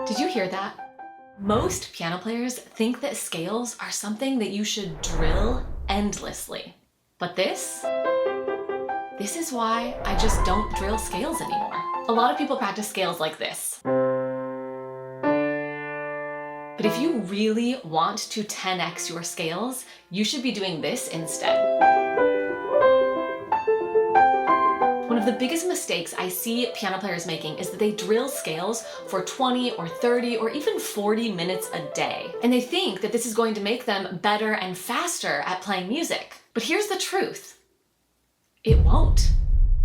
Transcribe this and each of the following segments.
Did you hear that? Most piano players think that scales are something that you should drill endlessly. But this is why I just don't drill scales anymore. A lot of people practice scales like this. But if you really want to 10x your scales, you should be doing this instead. One of the biggest mistakes I see piano players making is that they drill scales for 20 or 30 or even 40 minutes a day. And they think that this is going to make them better and faster at playing music. But here's the truth. It won't.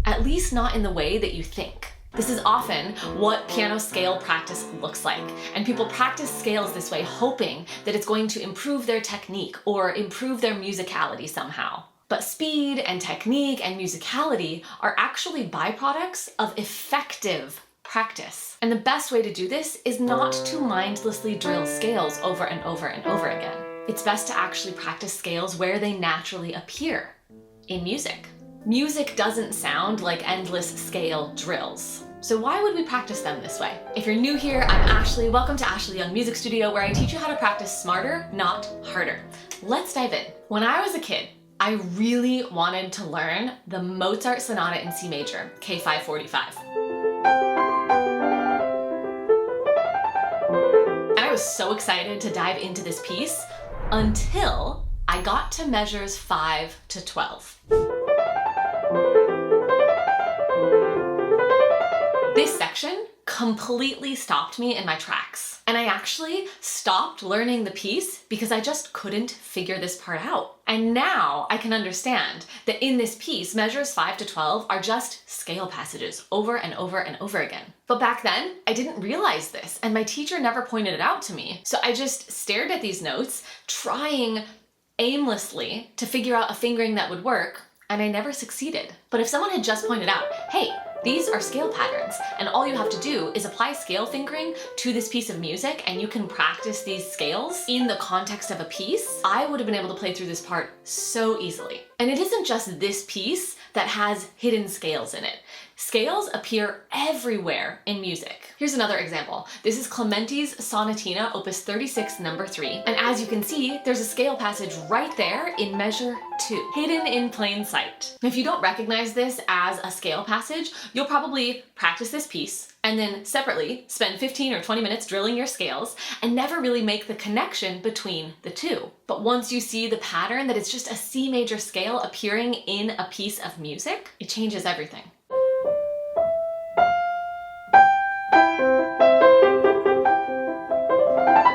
At least not in the way that you think. This is often what piano scale practice looks like. And people practice scales this way hoping that it's going to improve their technique or improve their musicality somehow. But speed and technique and musicality are actually byproducts of effective practice. And the best way to do this is not to mindlessly drill scales over and over and over again. It's best to actually practice scales where they naturally appear, in music. Music doesn't sound like endless scale drills. So why would we practice them this way? If you're new here, I'm Ashlee. Welcome to Ashlee Young Music Studio, where I teach you how to practice smarter, not harder. Let's dive in. When I was a kid, I really wanted to learn the Mozart Sonata in C major, K545. And I was so excited to dive into this piece until I got to measures 5 to 12. This section completely stopped me in my tracks. And I actually stopped learning the piece because I just couldn't figure this part out. And now I can understand that in this piece, measures 5 to 12 are just scale passages over and over and over again. But back then, I didn't realize this, and my teacher never pointed it out to me. So I just stared at these notes, trying aimlessly to figure out a fingering that would work, and I never succeeded. But if someone had just pointed out, hey, these are scale patterns, and all you have to do is apply scale fingering to this piece of music, and you can practice these scales in the context of a piece, I would have been able to play through this part so easily. And it isn't just this piece that has hidden scales in it. Scales appear everywhere in music. Here's another example. This is Clementi's Sonatina, opus 36, number 3. And as you can see, there's a scale passage right there in measure 2, hidden in plain sight. If you don't recognize this as a scale passage, you'll probably practice this piece and then separately spend 15 or 20 minutes drilling your scales and never really make the connection between the two. But once you see the pattern that it's just a C major scale appearing in a piece of music, it changes everything.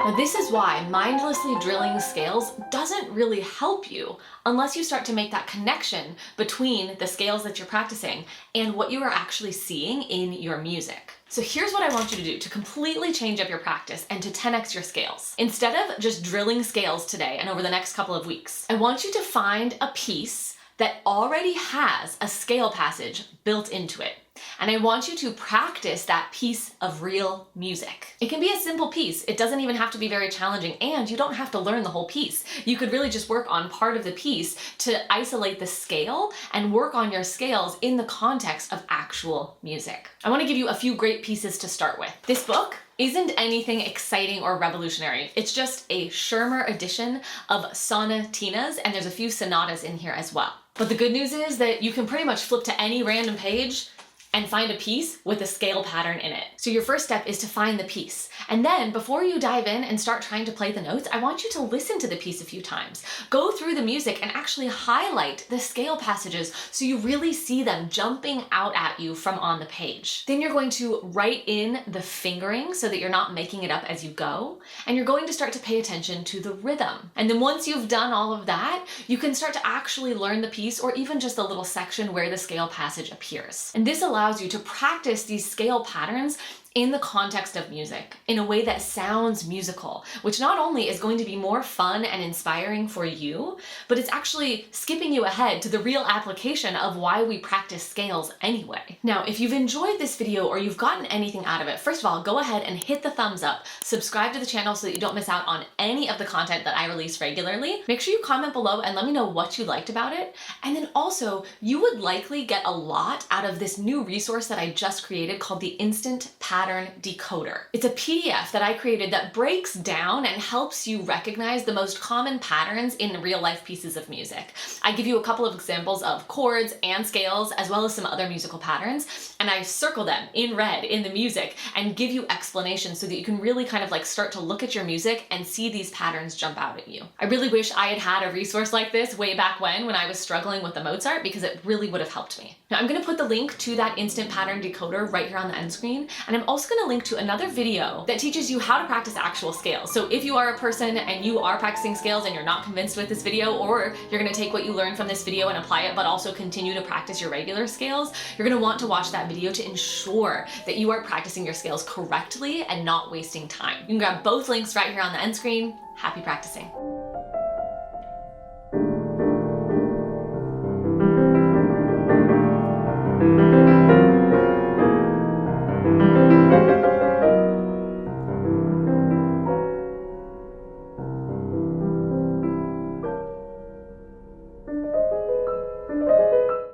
Now, this is why mindlessly drilling scales doesn't really help you unless you start to make that connection between the scales that you're practicing and what you are actually seeing in your music. So here's what I want you to do to completely change up your practice and to 10x your scales. Instead of just drilling scales today and over the next couple of weeks, I want you to find a piece that already has a scale passage built into it. And I want you to practice that piece of real music. It can be a simple piece. It doesn't even have to be very challenging, and you don't have to learn the whole piece. You could really just work on part of the piece to isolate the scale and work on your scales in the context of actual music. I want to give you a few great pieces to start with. This book isn't anything exciting or revolutionary. It's just a Schirmer edition of sonatinas, and there's a few sonatas in here as well. But the good news is that you can pretty much flip to any random page and find a piece with a scale pattern in it. So your first step is to find the piece. And then before you dive in and start trying to play the notes, I want you to listen to the piece a few times. Go through the music and actually highlight the scale passages so you really see them jumping out at you from on the page. Then you're going to write in the fingering so that you're not making it up as you go. And you're going to start to pay attention to the rhythm. And then once you've done all of that, you can start to actually learn the piece or even just a little section where the scale passage appears. And this allows you to practice these scale patterns in the context of music in a way that sounds musical, which not only is going to be more fun and inspiring for you, but it's actually skipping you ahead to the real application of why we practice scales anyway. Now, if you've enjoyed this video or you've gotten anything out of it, first of all, go ahead and hit the thumbs up, subscribe to the channel so that you don't miss out on any of the content that I release regularly. Make sure you comment below and let me know what you liked about it. And then also, you would likely get a lot out of this new resource that I just created called the Instant Pattern pattern decoder. It's a PDF that I created that breaks down and helps you recognize the most common patterns in real life pieces of music. I give you a couple of examples of chords and scales, as well as some other musical patterns, and I circle them in red in the music and give you explanations so that you can really kind of like start to look at your music and see these patterns jump out at you. I really wish I had had a resource like this way back when I was struggling with the Mozart, because it really would have helped me. Now I'm going to put the link to that instant pattern decoder right here on the end screen, and I'm also going to link to another video that teaches you how to practice actual scales. So if you are a person and you are practicing scales and you're not convinced with this video, or you're going to take what you learned from this video and apply it but also continue to practice your regular scales, you're going to want to watch that video to ensure that you are practicing your scales correctly and not wasting time. You can grab both links right here on the end screen. Happy practicing.